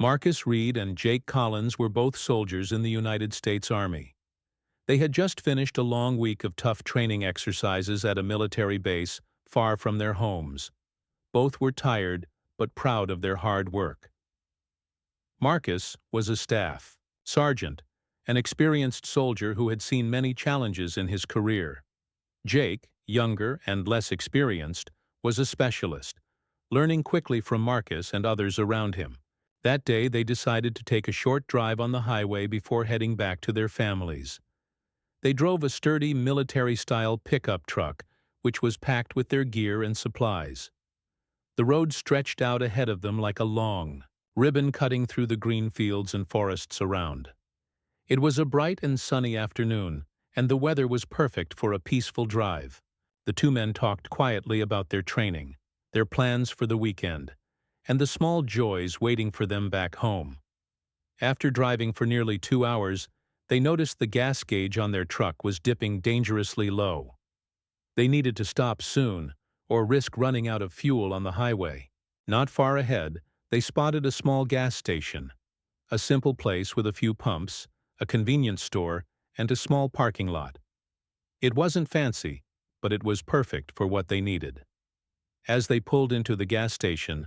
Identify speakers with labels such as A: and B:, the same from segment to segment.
A: Marcus Reed and Jake Collins were both soldiers in the United States Army. They had just finished a long week of tough training exercises at a military base far from their homes. Both were tired, but proud of their hard work. Marcus was a staff sergeant, an experienced soldier who had seen many challenges in his career. Jake, younger and less experienced, was a specialist, learning quickly from Marcus and others around him. That day they decided to take a short drive on the highway before heading back to their families. They drove a sturdy military-style pickup truck, which was packed with their gear and supplies. The road stretched out ahead of them like a long ribbon cutting through the green fields and forests around. It was a bright and sunny afternoon, and the weather was perfect for a peaceful drive. The two men talked quietly about their training, their plans for the weekend, and the small joys waiting for them back home. After driving for nearly 2 hours, they noticed the gas gauge on their truck was dipping dangerously low. They needed to stop soon, or risk running out of fuel on the highway. Not far ahead, they spotted a small gas station, a simple place with a few pumps, a convenience store, and a small parking lot. It wasn't fancy, but it was perfect for what they needed. As they pulled into the gas station,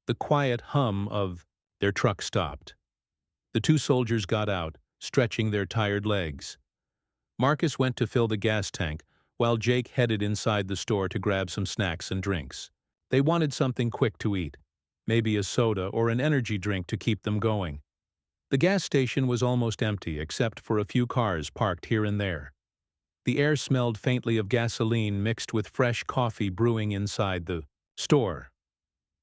A: the quiet hum of their truck stopped. The two soldiers got out, stretching their tired legs. Marcus went to fill the gas tank, while Jake headed inside the store to grab some snacks and drinks. They wanted something quick to eat, maybe a soda or an energy drink to keep them going. The gas station was almost empty except for a few cars parked here and there. The air smelled faintly of gasoline mixed with fresh coffee brewing inside the store.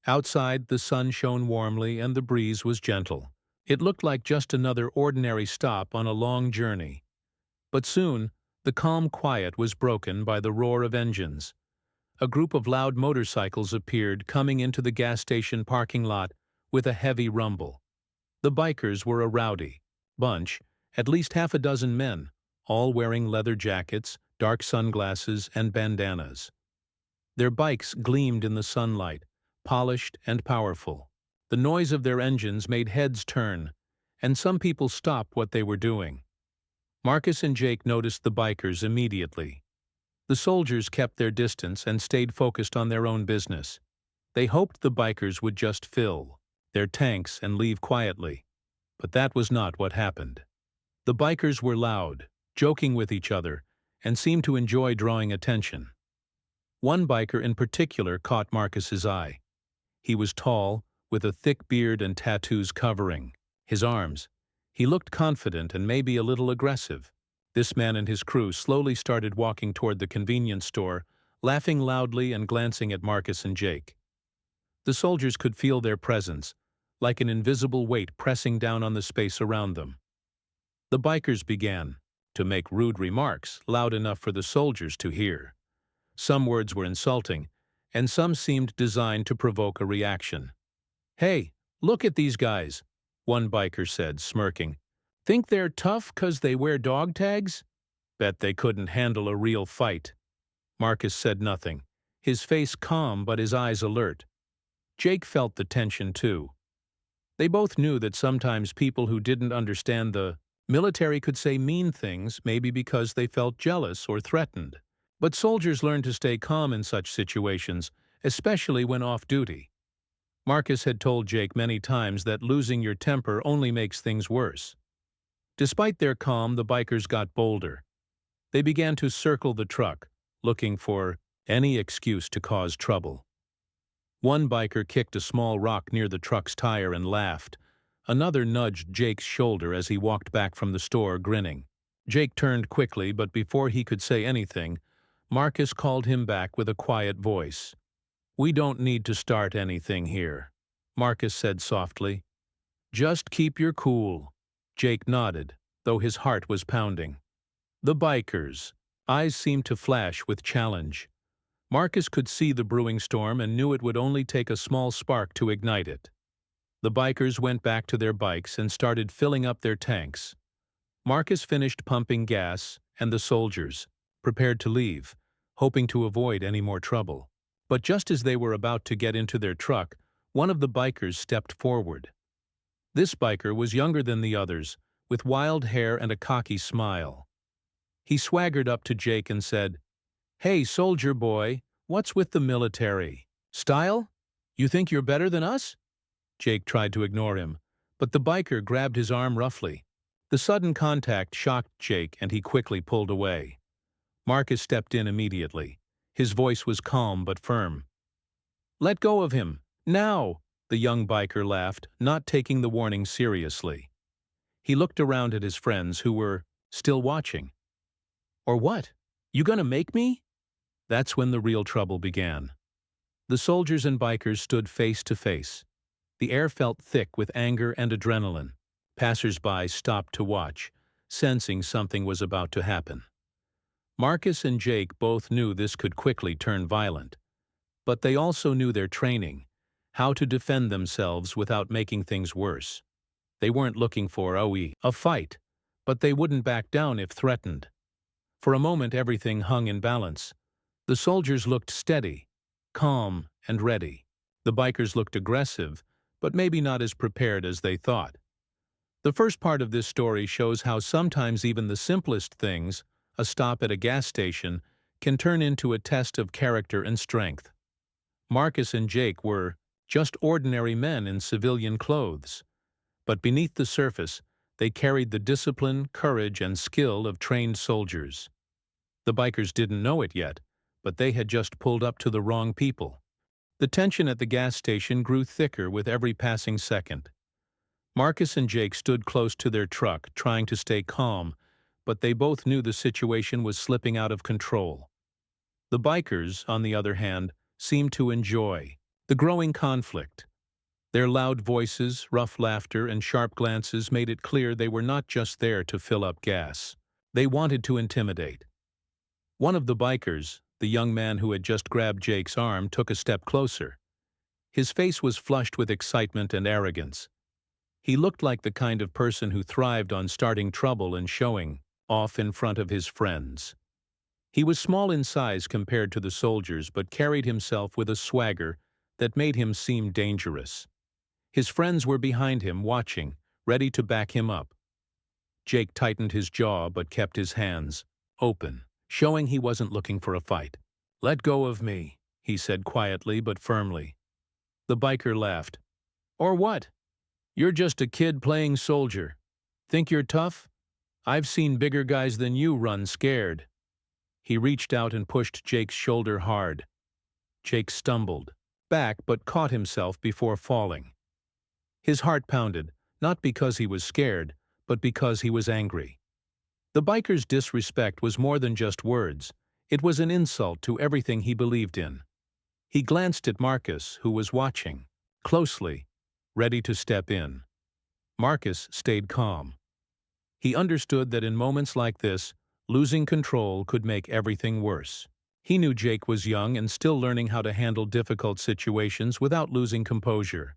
A: Outside, the sun shone warmly and the breeze was gentle. It looked like just another ordinary stop on a long journey. But soon, the calm quiet was broken by the roar of engines. A group of loud motorcycles appeared, coming into the gas station parking lot with a heavy rumble. The bikers were a rowdy bunch, at least half a dozen men, all wearing leather jackets, dark sunglasses, and bandanas. Their bikes gleamed in the sunlight, polished and powerful. The noise of their engines made heads turn, and some people stopped what they were doing. Marcus and Jake noticed the bikers immediately. The soldiers kept their distance and stayed focused on their own business. They hoped the bikers would just fill their tanks and leave quietly. But that was not what happened. The bikers were loud, joking with each other, and seemed to enjoy drawing attention. One biker in particular caught Marcus's eye. He was tall, with a thick beard and tattoos covering his arms. He looked confident and maybe a little aggressive. This man and his crew slowly started walking toward the convenience store, laughing loudly and glancing at Marcus and Jake. The soldiers could feel their presence, like an invisible weight pressing down on the space around them. The bikers began to make rude remarks, loud enough for the soldiers to hear. Some words were insulting, and some seemed designed to provoke a reaction. "Hey, look at these guys," one biker said, smirking. "Think they're tough 'cause they wear dog tags? Bet they couldn't handle a real fight." Marcus said nothing, his face calm but his eyes alert. Jake felt the tension too. They both knew that sometimes people who didn't understand the military could say mean things, maybe because they felt jealous or threatened. But soldiers learn to stay calm in such situations, especially when off duty. Marcus had told Jake many times that losing your temper only makes things worse. Despite their calm, the bikers got bolder. They began to circle the truck, looking for any excuse to cause trouble. One biker kicked a small rock near the truck's tire and laughed. Another nudged Jake's shoulder as he walked back from the store, grinning. Jake turned quickly, but before he could say anything, Marcus called him back with a quiet voice. "We don't need to start anything here," Marcus said softly. "Just keep your cool." Jake nodded, though his heart was pounding. The bikers' eyes seemed to flash with challenge. Marcus could see the brewing storm and knew it would only take a small spark to ignite it. The bikers went back to their bikes and started filling up their tanks. Marcus finished pumping gas, and the soldiers prepared to leave, hoping to avoid any more trouble. But just as they were about to get into their truck, one of the bikers stepped forward. This biker was younger than the others, with wild hair and a cocky smile. He swaggered up to Jake and said, "Hey, soldier boy, what's with the military? Style? You think you're better than us?" Jake tried to ignore him, but the biker grabbed his arm roughly. The sudden contact shocked Jake and he quickly pulled away. Marcus stepped in immediately. His voice was calm but firm. "Let go of him, now!" The young biker laughed, not taking the warning seriously. He looked around at his friends who were still watching. "Or what? You gonna make me?" That's when the real trouble began. The soldiers and bikers stood face to face. The air felt thick with anger and adrenaline. Passers-by stopped to watch, sensing something was about to happen. Marcus and Jake both knew this could quickly turn violent. But they also knew their training, how to defend themselves without making things worse. They weren't looking for a fight, but they wouldn't back down if threatened. For a moment everything hung in balance. The soldiers looked steady, calm, and ready. The bikers looked aggressive, but maybe not as prepared as they thought. The first part of this story shows how sometimes even the simplest things, a stop at a gas station, can turn into a test of character and strength. Marcus and Jake were just ordinary men in civilian clothes. But beneath the surface, they carried the discipline, courage, and skill of trained soldiers. The bikers didn't know it yet, but they had just pulled up to the wrong people. The tension at the gas station grew thicker with every passing second. Marcus and Jake stood close to their truck, trying to stay calm, but they both knew the situation was slipping out of control. The bikers, on the other hand, seemed to enjoy the growing conflict. Their loud voices, rough laughter, and sharp glances made it clear they were not just there to fill up gas. They wanted to intimidate. One of the bikers, the young man who had just grabbed Jake's arm, took a step closer. His face was flushed with excitement and arrogance. He looked like the kind of person who thrived on starting trouble and showing off in front of his friends. He was small in size compared to the soldiers, but carried himself with a swagger that made him seem dangerous. His friends were behind him, watching, ready to back him up. Jake tightened his jaw but kept his hands open, showing he wasn't looking for a fight. "Let go of me," he said quietly but firmly. The biker laughed. "Or what? You're just a kid playing soldier. Think you're tough? I've seen bigger guys than you run scared." He reached out and pushed Jake's shoulder hard. Jake stumbled back but caught himself before falling. His heart pounded, not because he was scared, but because he was angry. The biker's disrespect was more than just words. It was an insult to everything he believed in. He glanced at Marcus, who was watching closely, ready to step in. Marcus stayed calm. He understood that in moments like this, losing control could make everything worse. He knew Jake was young and still learning how to handle difficult situations without losing composure.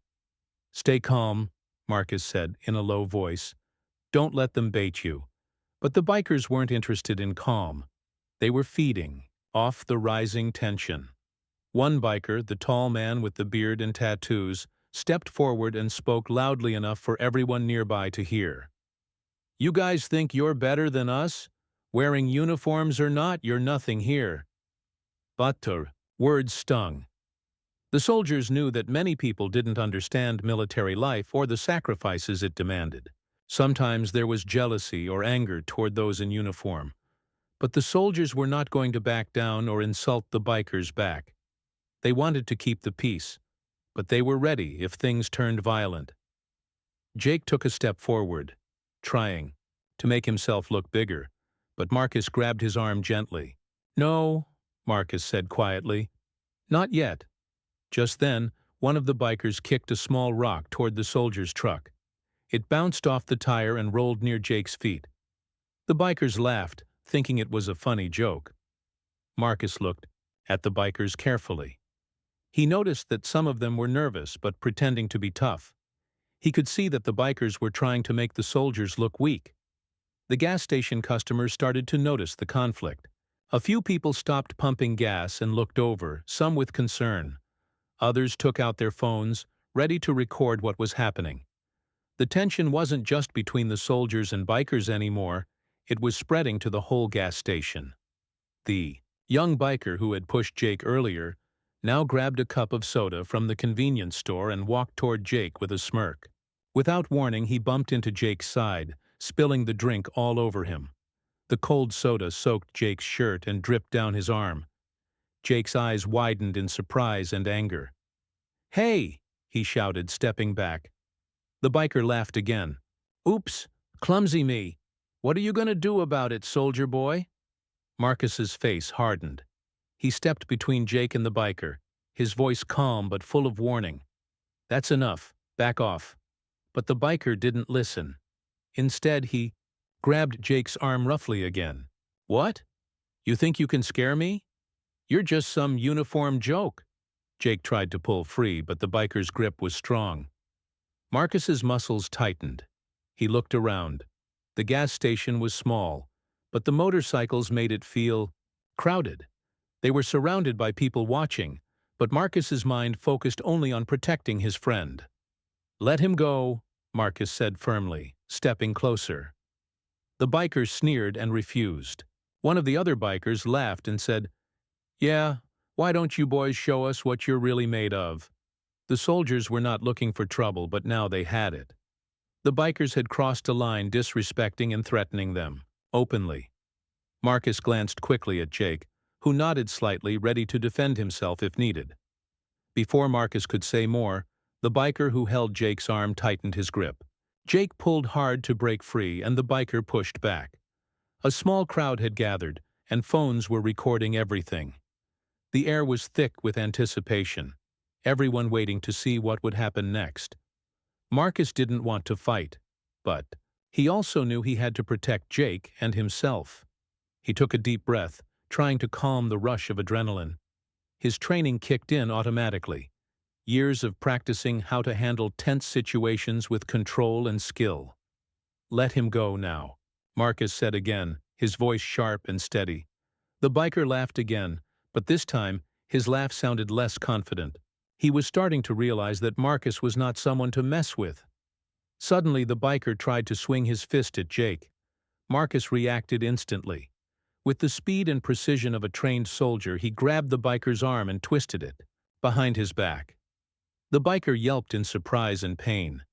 A: "Stay calm," Marcus said in a low voice. "Don't let them bait you." But the bikers weren't interested in calm. They were feeding off the rising tension. One biker, the tall man with the beard and tattoos, stepped forward and spoke loudly enough for everyone nearby to hear. "You guys think you're better than us? Wearing uniforms or not, you're nothing here." But words stung. The soldiers knew that many people didn't understand military life or the sacrifices it demanded. Sometimes there was jealousy or anger toward those in uniform. But the soldiers were not going to back down or insult the bikers back. They wanted to keep the peace, but they were ready if things turned violent. Jake took a step forward, trying to make himself look bigger, but Marcus grabbed his arm gently. "No," Marcus said quietly. "Not yet." Just then, one of the bikers kicked a small rock toward the soldier's truck. It bounced off the tire and rolled near Jake's feet. The bikers laughed, thinking it was a funny joke. Marcus looked at the bikers carefully. He noticed that some of them were nervous but pretending to be tough. He could see that the bikers were trying to make the soldiers look weak. The gas station customers started to notice the conflict. A few people stopped pumping gas and looked over, some with concern. Others took out their phones, ready to record what was happening. The tension wasn't just between the soldiers and bikers anymore, it was spreading to the whole gas station. The young biker who had pushed Jake earlier now grabbed a cup of soda from the convenience store and walked toward Jake with a smirk. Without warning, he bumped into Jake's side, spilling the drink all over him. The cold soda soaked Jake's shirt and dripped down his arm. Jake's eyes widened in surprise and anger. "Hey!" he shouted, stepping back. The biker laughed again. "Oops, clumsy me. What are you gonna do about it, soldier boy?" Marcus's face hardened. He stepped between Jake and the biker, his voice calm but full of warning. "That's enough. Back off." But the biker didn't listen. Instead, he grabbed Jake's arm roughly again. "What? You think you can scare me? You're just some uniformed joke." Jake tried to pull free, but the biker's grip was strong. Marcus's muscles tightened. He looked around. The gas station was small, but the motorcycles made it feel crowded. They were surrounded by people watching, but Marcus's mind focused only on protecting his friend. "Let him go," Marcus said firmly, stepping closer. The biker sneered and refused. One of the other bikers laughed and said, "Yeah, why don't you boys show us what you're really made of?" The soldiers were not looking for trouble, but now they had it. The bikers had crossed a line, disrespecting and threatening them, openly. Marcus glanced quickly at Jake, who nodded slightly, ready to defend himself if needed. Before Marcus could say more, the biker who held Jake's arm tightened his grip. Jake pulled hard to break free, and the biker pushed back. A small crowd had gathered, and phones were recording everything. The air was thick with anticipation, everyone waiting to see what would happen next. Marcus didn't want to fight, but he also knew he had to protect Jake and himself. He took a deep breath, trying to calm the rush of adrenaline. His training kicked in automatically. Years of practicing how to handle tense situations with control and skill. "Let him go now," Marcus said again, his voice sharp and steady. The biker laughed again, but this time his laugh sounded less confident. He was starting to realize that Marcus was not someone to mess with. Suddenly, the biker tried to swing his fist at Jake. Marcus reacted instantly. With the speed and precision of a trained soldier, he grabbed the biker's arm and twisted it behind his back. The biker yelped in surprise and pain.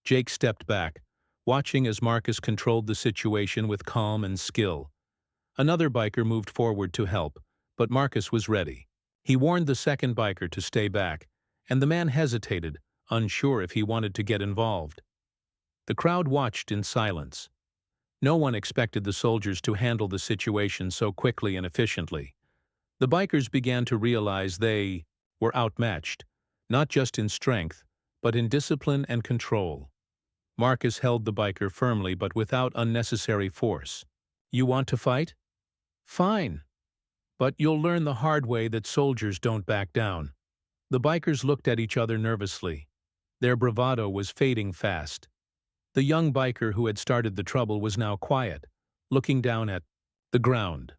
A: Jake stepped back, watching as Marcus controlled the situation with calm and skill. Another biker moved forward to help, but Marcus was ready. He warned the second biker to stay back, and the man hesitated, unsure if he wanted to get involved. The crowd watched in silence. No one expected the soldiers to handle the situation so quickly and efficiently. The bikers began to realize they were outmatched, not just in strength, but in discipline and control. Marcus held the biker firmly but without unnecessary force. "You want to fight? Fine. But you'll learn the hard way that soldiers don't back down." The bikers looked at each other nervously. Their bravado was fading fast. The young biker who had started the trouble was now quiet, looking down at the ground.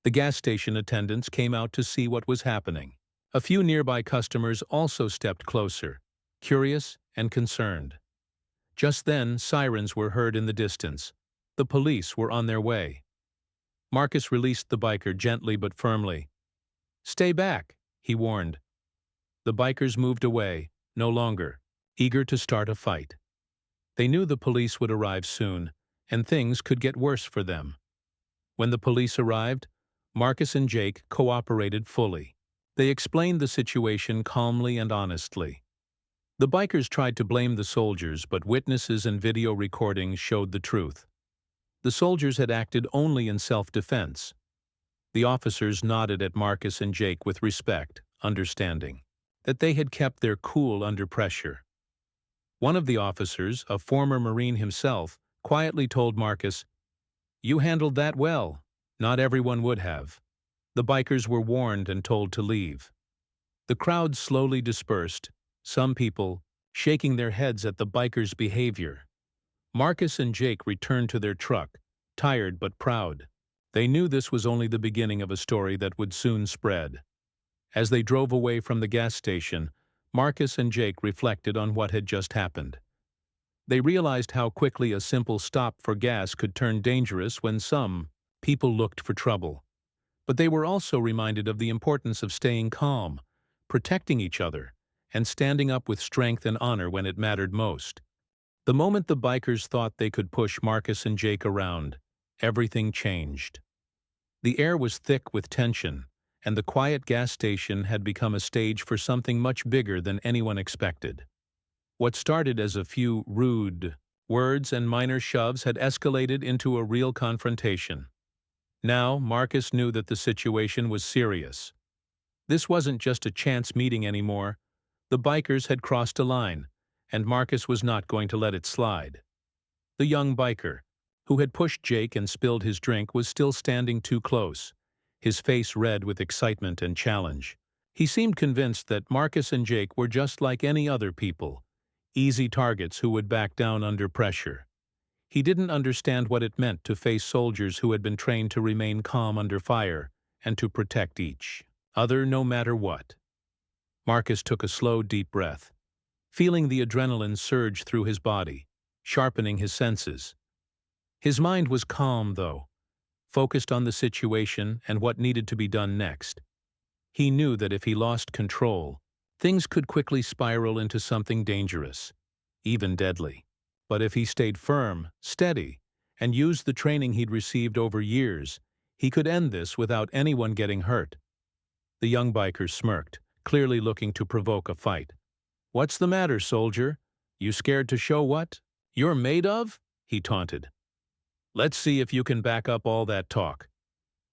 A: The gas station attendants came out to see what was happening. A few nearby customers also stepped closer, curious and concerned. Just then, sirens were heard in the distance. The police were on their way. Marcus released the biker gently but firmly. "Stay back," he warned. The bikers moved away, no longer eager to start a fight. They knew the police would arrive soon, and things could get worse for them. When the police arrived, Marcus and Jake cooperated fully. They explained the situation calmly and honestly. The bikers tried to blame the soldiers, but witnesses and video recordings showed the truth. The soldiers had acted only in self-defense. The officers nodded at Marcus and Jake with respect, understanding that they had kept their cool under pressure. One of the officers, a former Marine himself, quietly told Marcus, "You handled that well. Not everyone would have." The bikers were warned and told to leave. The crowd slowly dispersed, some people shaking their heads at the bikers' behavior. Marcus and Jake returned to their truck, tired but proud. They knew this was only the beginning of a story that would soon spread. As they drove away from the gas station, Marcus and Jake reflected on what had just happened. They realized how quickly a simple stop for gas could turn dangerous when some people looked for trouble. But they were also reminded of the importance of staying calm, protecting each other, and standing up with strength and honor when it mattered most. The moment the bikers thought they could push Marcus and Jake around, everything changed. The air was thick with tension, and the quiet gas station had become a stage for something much bigger than anyone expected. What started as a few rude words and minor shoves had escalated into a real confrontation. Now, Marcus knew that the situation was serious. This wasn't just a chance meeting anymore. The bikers had crossed a line, and Marcus was not going to let it slide. The young biker, who had pushed Jake and spilled his drink, was still standing too close, his face red with excitement and challenge. He seemed convinced that Marcus and Jake were just like any other people, easy targets who would back down under pressure. He didn't understand what it meant to face soldiers who had been trained to remain calm under fire and to protect each other no matter what. Marcus took a slow, deep breath, feeling the adrenaline surge through his body, sharpening his senses. His mind was calm, though, focused on the situation and what needed to be done next. He knew that if he lost control, things could quickly spiral into something dangerous, even deadly. But if he stayed firm, steady, and used the training he'd received over years, he could end this without anyone getting hurt. The young biker smirked, clearly looking to provoke a fight. "What's the matter, soldier? You scared to show what you're made of?" he taunted. "Let's see if you can back up all that talk."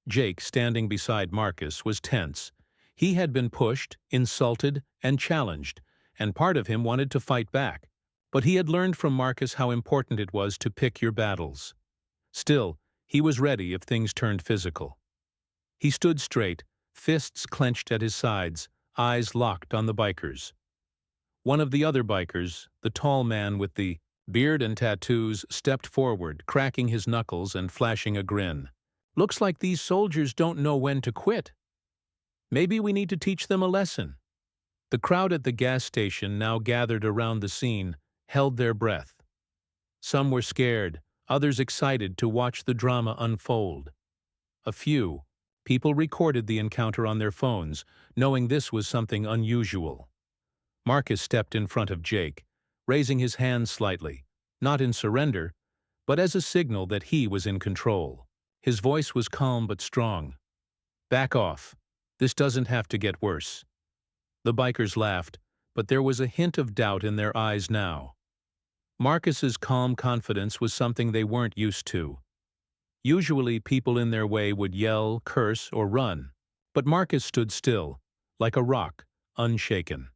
A: Jake, standing beside Marcus, was tense. He had been pushed, insulted, and challenged, and part of him wanted to fight back. But he had learned from Marcus how important it was to pick your battles. Still, he was ready if things turned physical. He stood straight, fists clenched at his sides, eyes locked on the bikers. One of the other bikers, the tall man with the beard and tattoos, stepped forward, cracking his knuckles and flashing a grin. "Looks like these soldiers don't know when to quit. Maybe we need to teach them a lesson." The crowd at the gas station, now gathered around the scene, held their breath. Some were scared, others excited to watch the drama unfold. A few people recorded the encounter on their phones, knowing this was something unusual. Marcus stepped in front of Jake, raising his hands slightly, not in surrender, but as a signal that he was in control. His voice was calm but strong. "Back off. This doesn't have to get worse." The bikers laughed, but there was a hint of doubt in their eyes now. Marcus's calm confidence was something they weren't used to. Usually people in their way would yell, curse, or run, but Marcus stood still, like a rock, unshaken.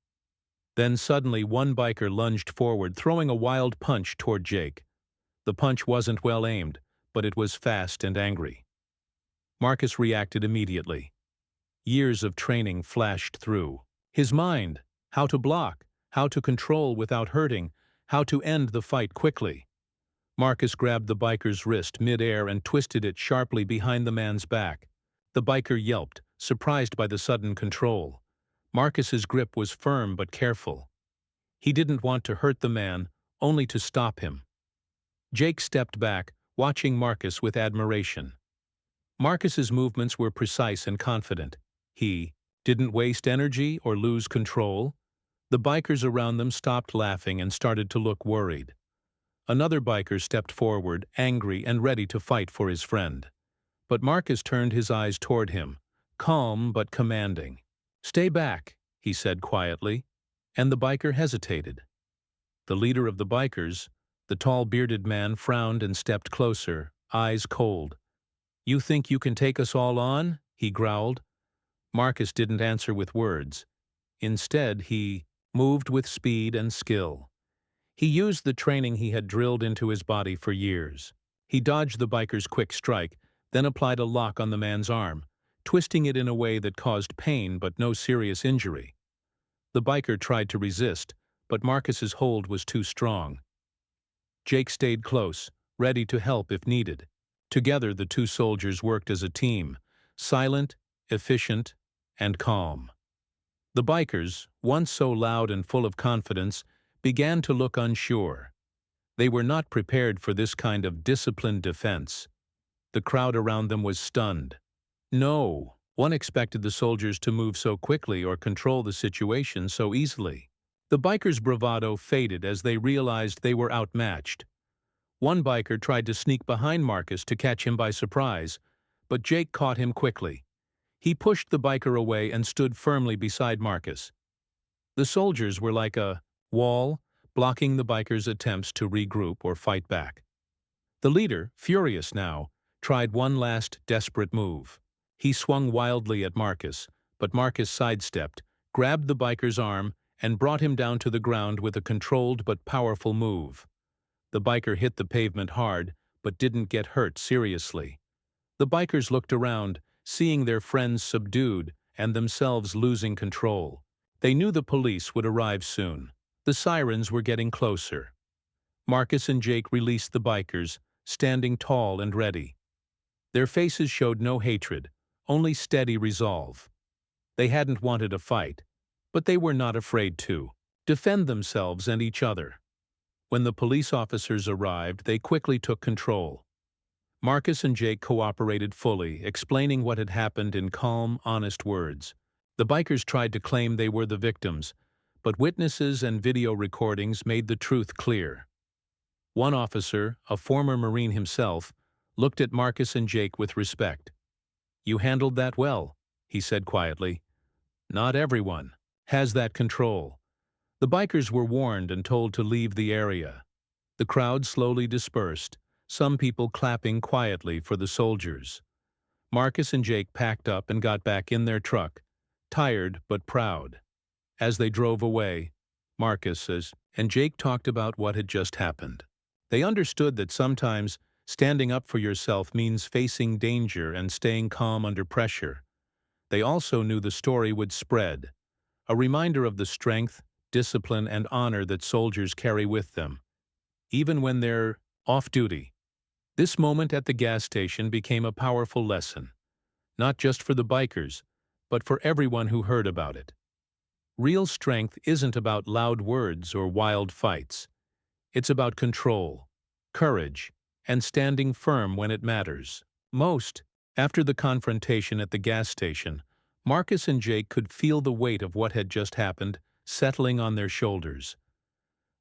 A: Then suddenly one biker lunged forward, throwing a wild punch toward Jake. The punch wasn't well aimed, but it was fast and angry. Marcus reacted immediately. Years of training flashed through his mind: how to block, how to control without hurting, how to end the fight quickly. Marcus grabbed the biker's wrist mid-air and twisted it sharply behind the man's back. The biker yelped, surprised by the sudden control. Marcus's grip was firm but careful. He didn't want to hurt the man, only to stop him. Jake stepped back, watching Marcus with admiration. Marcus's movements were precise and confident. He didn't waste energy or lose control. The bikers around them stopped laughing and started to look worried. Another biker stepped forward, angry and ready to fight for his friend. But Marcus turned his eyes toward him, calm but commanding. "Stay back," he said quietly, and the biker hesitated. The leader of the bikers, the tall bearded man, frowned and stepped closer, eyes cold. "You think you can take us all on?" he growled. Marcus didn't answer with words. Instead, he moved with speed and skill. He used the training he had drilled into his body for years. He dodged the biker's quick strike, then applied a lock on the man's arm, twisting it in a way that caused pain but no serious injury. The biker tried to resist, but Marcus's hold was too strong. Jake stayed close, ready to help if needed. Together, the two soldiers worked as a team, silent, efficient, and calm. The bikers, once so loud and full of confidence, began to look unsure. They were not prepared for this kind of disciplined defense. The crowd around them was stunned. No one expected the soldiers to move so quickly or control the situation so easily. The bikers' bravado faded as they realized they were outmatched. One biker tried to sneak behind Marcus to catch him by surprise, but Jake caught him quickly. He pushed the biker away and stood firmly beside Marcus. The soldiers were like a wall, blocking the bikers' attempts to regroup or fight back. The leader, furious now, tried one last desperate move. He swung wildly at Marcus, but Marcus sidestepped, grabbed the biker's arm, and brought him down to the ground with a controlled but powerful move. The biker hit the pavement hard, but didn't get hurt seriously. The bikers looked around, seeing their friends subdued and themselves losing control. They knew the police would arrive soon. The sirens were getting closer. Marcus and Jake released the bikers, standing tall and ready. Their faces showed no hatred, only steady resolve. They hadn't wanted a fight, but they were not afraid to defend themselves and each other. When the police officers arrived, they quickly took control. Marcus and Jake cooperated fully, explaining what had happened in calm, honest words. The bikers tried to claim they were the victims, but witnesses and video recordings made the truth clear. One officer, a former Marine himself, looked at Marcus and Jake with respect. "You handled that well," he said quietly. "Not everyone has that control." The bikers were warned and told to leave the area. The crowd slowly dispersed, some people clapping quietly for the soldiers. Marcus and Jake packed up and got back in their truck, tired but proud. As they drove away, Marcus and Jake talked about what had just happened. They understood that sometimes standing up for yourself means facing danger and staying calm under pressure. They also knew the story would spread, a reminder of the strength, discipline, and honor that soldiers carry with them, even when they're off duty. This moment at the gas station became a powerful lesson, not just for the bikers, but for everyone who heard about it. Real strength isn't about loud words or wild fights. It's about control, courage, and standing firm when it matters most. After the confrontation at the gas station, Marcus and Jake could feel the weight of what had just happened settling on their shoulders.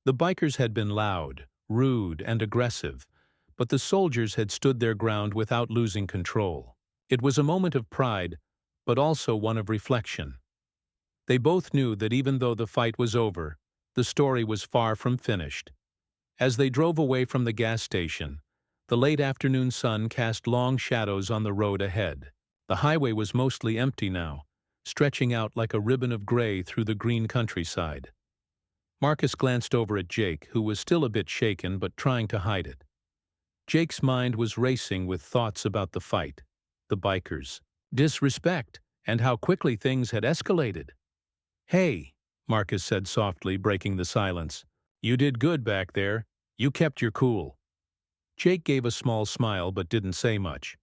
A: The bikers had been loud, rude, and aggressive, but the soldiers had stood their ground without losing control. It was a moment of pride, but also one of reflection. They both knew that even though the fight was over, the story was far from finished. As they drove away from the gas station, the late afternoon sun cast long shadows on the road ahead. The highway was mostly empty now, stretching out like a ribbon of gray through the green countryside. Marcus glanced over at Jake, who was still a bit shaken but trying to hide it. Jake's mind was racing with thoughts about the fight, the bikers, disrespect, and how quickly things had escalated. "Hey," Marcus said softly, breaking the silence. "You did good back there. You kept your cool." Jake gave a small smile but didn't say much.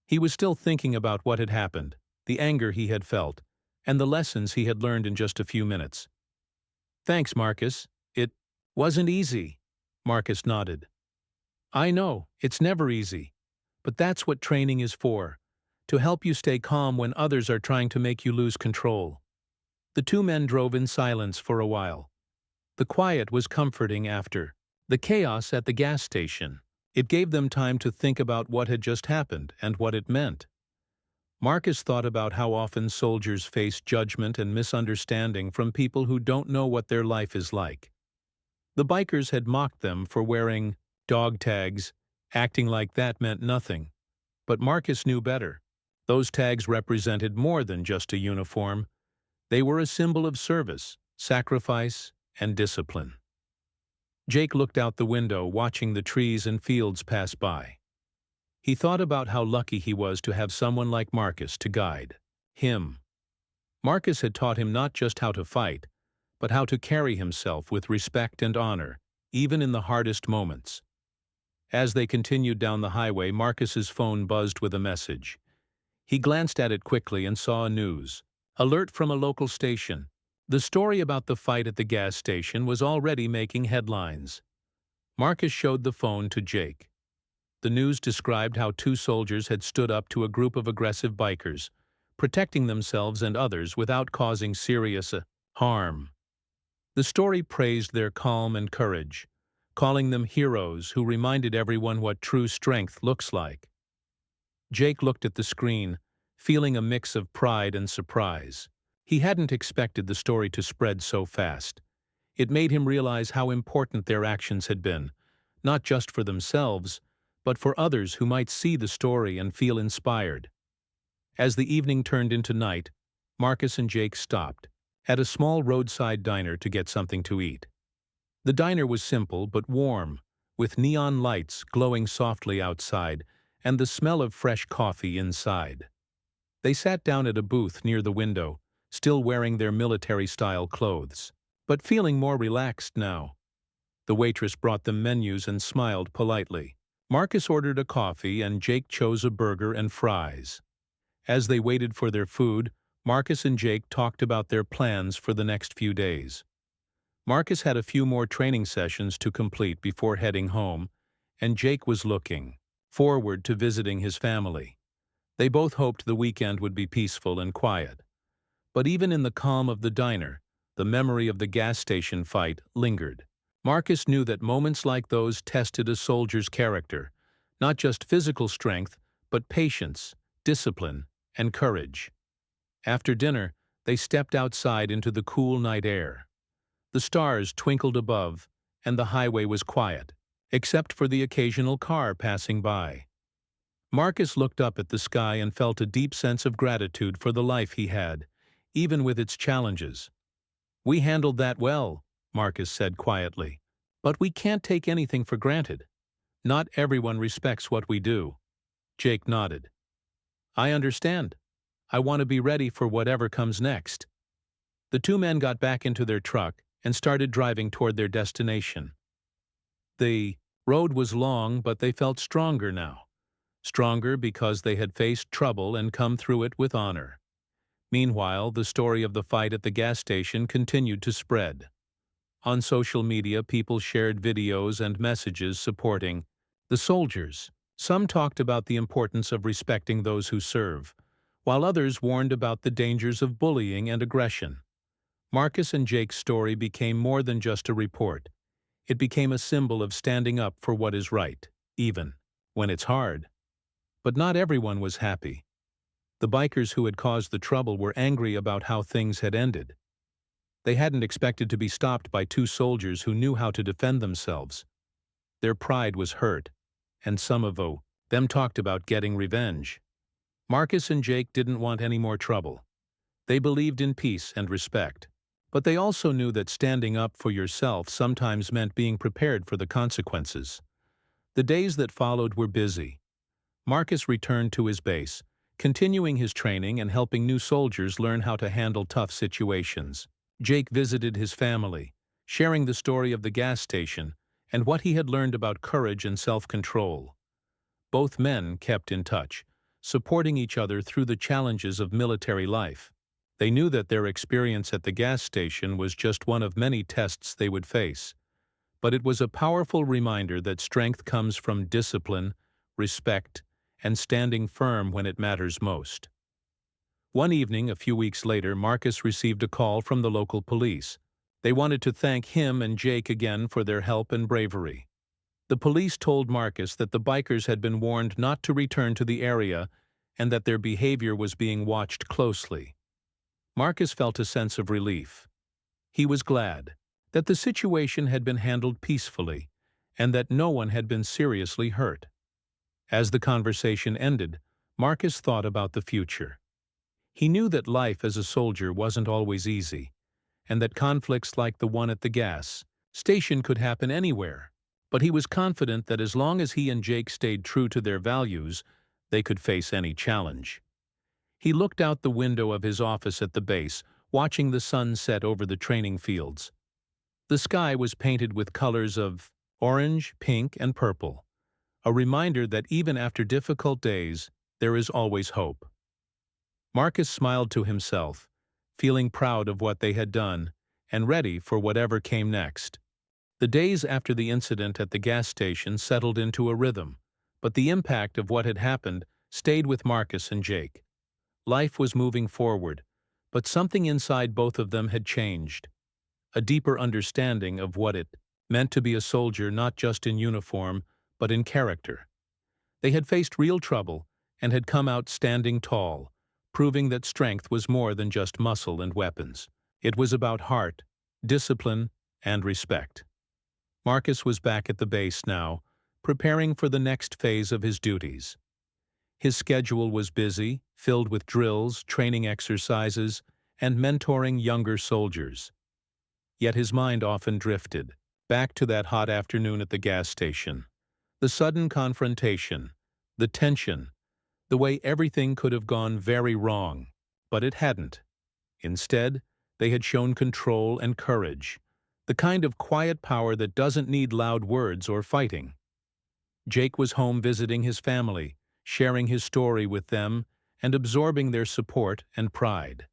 A: He was still thinking about what had happened, the anger he had felt, and the lessons he had learned in just a few minutes. "Thanks, Marcus. It wasn't easy." Marcus nodded. "I know, it's never easy. But that's what training is for, to help you stay calm when others are trying to make you lose control." The two men drove in silence for a while. The quiet was comforting after the chaos at the gas station. It gave them time to think about what had just happened and what it meant. Marcus thought about how often soldiers face judgment and misunderstanding from people who don't know what their life is like. The bikers had mocked them for wearing dog tags, acting like that meant nothing. But Marcus knew better. Those tags represented more than just a uniform. They were a symbol of service, sacrifice, and discipline. Jake looked out the window, watching the trees and fields pass by. He thought about how lucky he was to have someone like Marcus to guide him. Marcus had taught him not just how to fight, but how to carry himself with respect and honor, even in the hardest moments. As they continued down the highway, Marcus's phone buzzed with a message. He glanced at it quickly and saw a news alert from a local station. The story about the fight at the gas station was already making headlines. Marcus showed the phone to Jake. The news described how two soldiers had stood up to a group of aggressive bikers, protecting themselves and others without causing serious harm. The story praised their calm and courage, calling them heroes who reminded everyone what true strength looks like. Jake looked at the screen, feeling a mix of pride and surprise. He hadn't expected the story to spread so fast. It made him realize how important their actions had been, not just for themselves, but for others who might see the story and feel inspired. As the evening turned into night, Marcus and Jake stopped at a small roadside diner to get something to eat. The diner was simple but warm, with neon lights glowing softly outside and the smell of fresh coffee inside. They sat down at a booth near the window, still wearing their military-style clothes, but feeling more relaxed now. The waitress brought them menus and smiled politely. Marcus ordered a coffee and Jake chose a burger and fries. As they waited for their food, Marcus and Jake talked about their plans for the next few days. Marcus had a few more training sessions to complete before heading home, and Jake was looking forward to visiting his family. They both hoped the weekend would be peaceful and quiet. But even in the calm of the diner, the memory of the gas station fight lingered. Marcus knew that moments like those tested a soldier's character, not just physical strength, but patience, discipline, and courage. After dinner, they stepped outside into the cool night air. The stars twinkled above, and the highway was quiet, except for the occasional car passing by. Marcus looked up at the sky and felt a deep sense of gratitude for the life he had, even with its challenges. "We handled that well," Marcus said quietly. "But we can't take anything for granted. Not everyone respects what we do." Jake nodded. "I understand. I want to be ready for whatever comes next." The two men got back into their truck and started driving toward their destination. The road was long, but they felt stronger now. Stronger because they had faced trouble and come through it with honor. Meanwhile, the story of the fight at the gas station continued to spread. On social media, people shared videos and messages supporting the soldiers. Some talked about the importance of respecting those who serve, while others warned about the dangers of bullying and aggression. Marcus and Jake's story became more than just a report. It became a symbol of standing up for what is right, even when it's hard. But not everyone was happy. The bikers who had caused the trouble were angry about how things had ended. They hadn't expected to be stopped by two soldiers who knew how to defend themselves. Their pride was hurt, and some of them talked about getting revenge. Marcus and Jake didn't want any more trouble. They believed in peace and respect. But they also knew that standing up for yourself sometimes meant being prepared for the consequences. The days that followed were busy. Marcus returned to his base, continuing his training and helping new soldiers learn how to handle tough situations. Jake visited his family, sharing the story of the gas station and what he had learned about courage and self-control. Both men kept in touch, supporting each other through the challenges of military life. They knew that their experience at the gas station was just one of many tests they would face, but it was a powerful reminder that strength comes from discipline, respect, and standing firm when it matters most. One evening, a few weeks later, Marcus received a call from the local police. They wanted to thank him and Jake again for their help and bravery. The police told Marcus that the bikers had been warned not to return to the area and that their behavior was being watched closely. Marcus felt a sense of relief. He was glad that the situation had been handled peacefully and that no one had been seriously hurt. As the conversation ended, Marcus thought about the future. He knew that life as a soldier wasn't always easy, and that conflicts like the one at the gas station could happen anywhere. But he was confident that as long as he and Jake stayed true to their values, they could face any challenge. He looked out the window of his office at the base, watching the sun set over the training fields. The sky was painted with colors of orange, pink, and purple, a reminder that even after difficult days, there is always hope. Marcus smiled to himself, feeling proud of what they had done and ready for whatever came next. The days after the incident at the gas station settled into a rhythm, but the impact of what had happened stayed with Marcus and Jake. Life was moving forward, but something inside both of them had changed. A deeper understanding of what it meant to be a soldier not just in uniform, but in character. They had faced real trouble and had come out standing tall, proving that strength was more than just muscle and weapons. It was about heart, discipline, and respect. Marcus was back at the base now, preparing for the next phase of his duties. His schedule was busy, filled with drills, training exercises, and mentoring younger soldiers. Yet his mind often drifted, back to that hot afternoon at the gas station. The sudden confrontation, the tension, the way everything could have gone very wrong, but it hadn't. Instead, they had shown control and courage, the kind of quiet power that doesn't need loud words or fighting. Jake was home visiting his family, sharing his story with them, and absorbing their support and pride.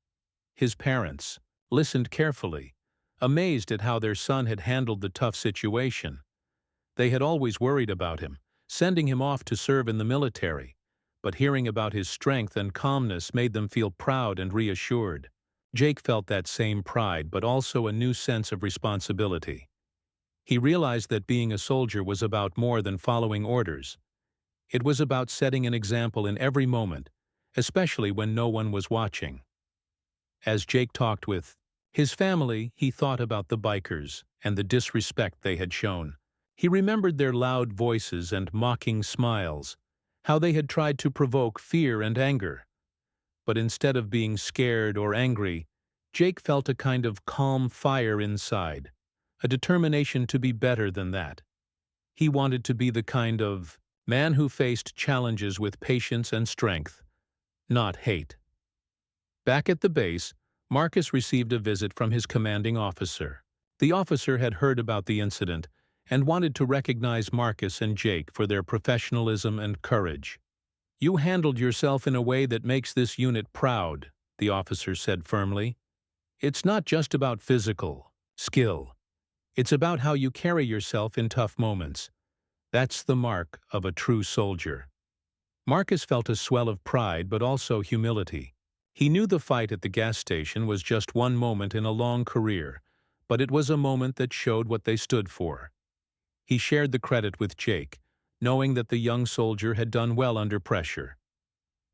A: His parents listened carefully, amazed at how their son had handled the tough situation. They had always worried about him, sending him off to serve in the military, but hearing about his strength and calmness made them feel proud and reassured. Jake felt that same pride, but also a new sense of responsibility. He realized that being a soldier was about more than following orders. It was about setting an example in every moment, especially when no one was watching. As Jake talked with his family, he thought about the bikers and the disrespect they had shown. He remembered their loud voices and mocking smiles, how they had tried to provoke fear and anger. But instead of being scared or angry, Jake felt a kind of calm fire inside, a determination to be better than that. He wanted to be the kind of man who faced challenges with patience and strength, not hate. Back at the base, Marcus received a visit from his commanding officer. The officer had heard about the incident and wanted to recognize Marcus and Jake for their professionalism and courage. "You handled yourself in a way that makes this unit proud," the officer said firmly. "It's not just about physical skill. It's about how you carry yourself in tough moments. That's the mark of a true soldier." Marcus felt a swell of pride but also humility. He knew the fight at the gas station was just one moment in a long career, but it was a moment that showed what they stood for. He shared the credit with Jake, knowing that the young soldier had done well under pressure.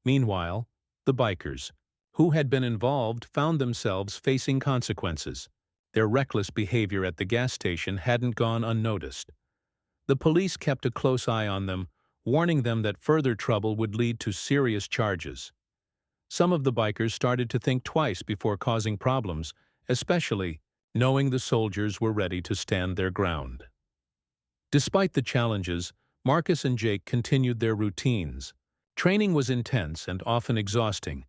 A: Meanwhile, the bikers, who had been involved, found themselves facing consequences. Their reckless behavior at the gas station hadn't gone unnoticed. The police kept a close eye on them, warning them that further trouble would lead to serious charges. Some of the bikers started to think twice before causing problems, especially knowing the soldiers were ready to stand their ground. Despite the challenges, Marcus and Jake continued their routines. Training was intense and often exhausting,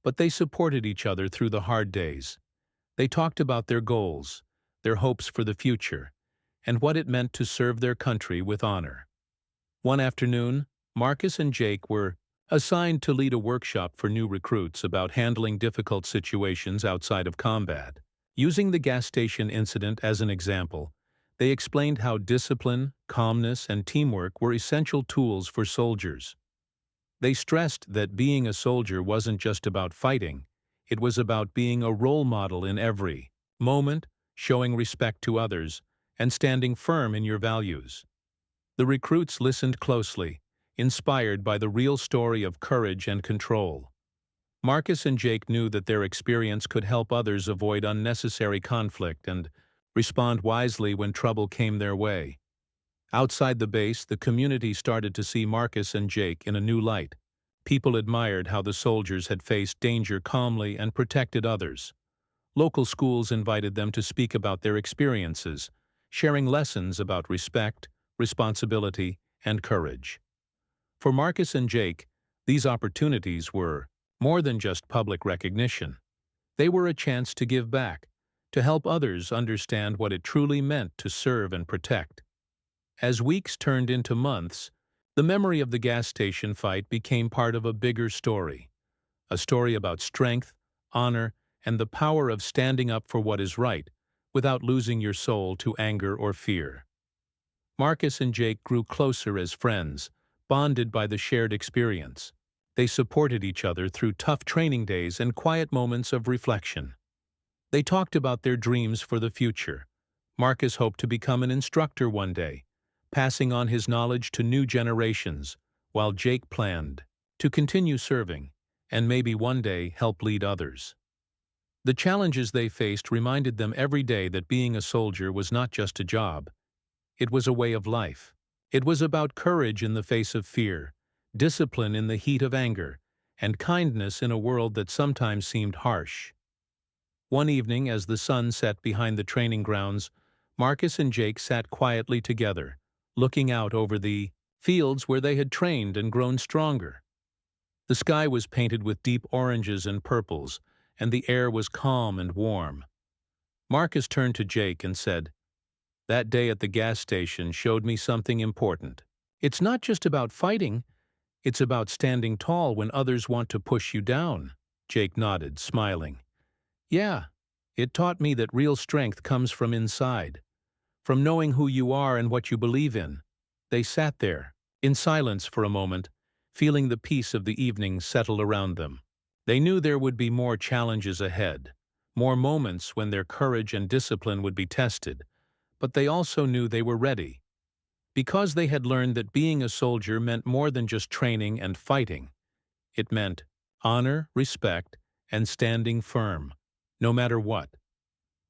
A: but they supported each other through the hard days. They talked about their goals, their hopes for the future, and what it meant to serve their country with honor. One afternoon, Marcus and Jake were assigned to lead a workshop for new recruits about handling difficult situations outside of combat. Using the gas station incident as an example, they explained how discipline, calmness, and teamwork were essential tools for soldiers. They stressed that being a soldier wasn't just about fighting, it was about being a role model in every moment, showing respect to others, and standing firm in your values. The recruits listened closely, inspired by the real story of courage and control. Marcus and Jake knew that their experience could help others avoid unnecessary conflict and respond wisely when trouble came their way. Outside the base, the community started to see Marcus and Jake in a new light. People admired how the soldiers had faced danger calmly and protected others. Local schools invited them to speak about their experiences, sharing lessons about respect, responsibility, and courage. For Marcus and Jake, these opportunities were more than just public recognition. They were a chance to give back, to help others understand what it truly meant to serve and protect. As weeks turned into months, the memory of the gas station fight became part of a bigger story. A story about strength, honor, and the power of standing up for what is right, without losing your soul to anger or fear. Marcus and Jake grew closer as friends, bonded by the shared experience. They supported each other through tough training days and quiet moments of reflection. They talked about their dreams for the future. Marcus hoped to become an instructor one day, passing on his knowledge to new generations, while Jake planned to continue serving and maybe one day help lead others. The challenges they faced reminded them every day that being a soldier was not just a job. It was a way of life. It was about courage in the face of fear, discipline in the heat of anger, and kindness in a world that sometimes seemed harsh. One evening, as the sun set behind the training grounds, Marcus and Jake sat quietly together, looking out over the fields where they had trained and grown stronger. The sky was painted with deep oranges and purples, and the air was calm and warm. Marcus turned to Jake and said, "That day at the gas station showed me something important. It's not just about fighting, it's about standing tall when others want to push you down." Jake nodded, smiling. "Yeah, it taught me that real strength comes from inside, from knowing who you are and what you believe in." They sat there, in silence for a moment, feeling the peace of the evening settle around them. They knew there would be more challenges ahead, more moments when their courage and discipline would be tested, but they also knew they were ready, because they had learned that being a soldier meant more than just training and fighting. It meant honor, respect, and standing firm, no matter what.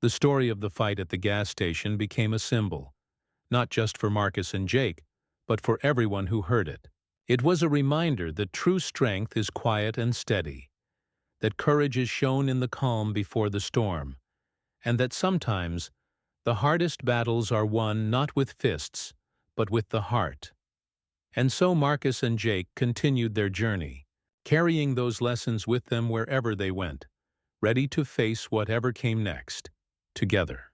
A: The story of the fight at the gas station became a symbol, not just for Marcus and Jake, but for everyone who heard it. It was a reminder that true strength is quiet and steady, that courage is shown in the calm before the storm, and that sometimes the hardest battles are won not with fists, but with the heart. And so Marcus and Jake continued their journey, carrying those lessons with them wherever they went, ready to face whatever came next, together.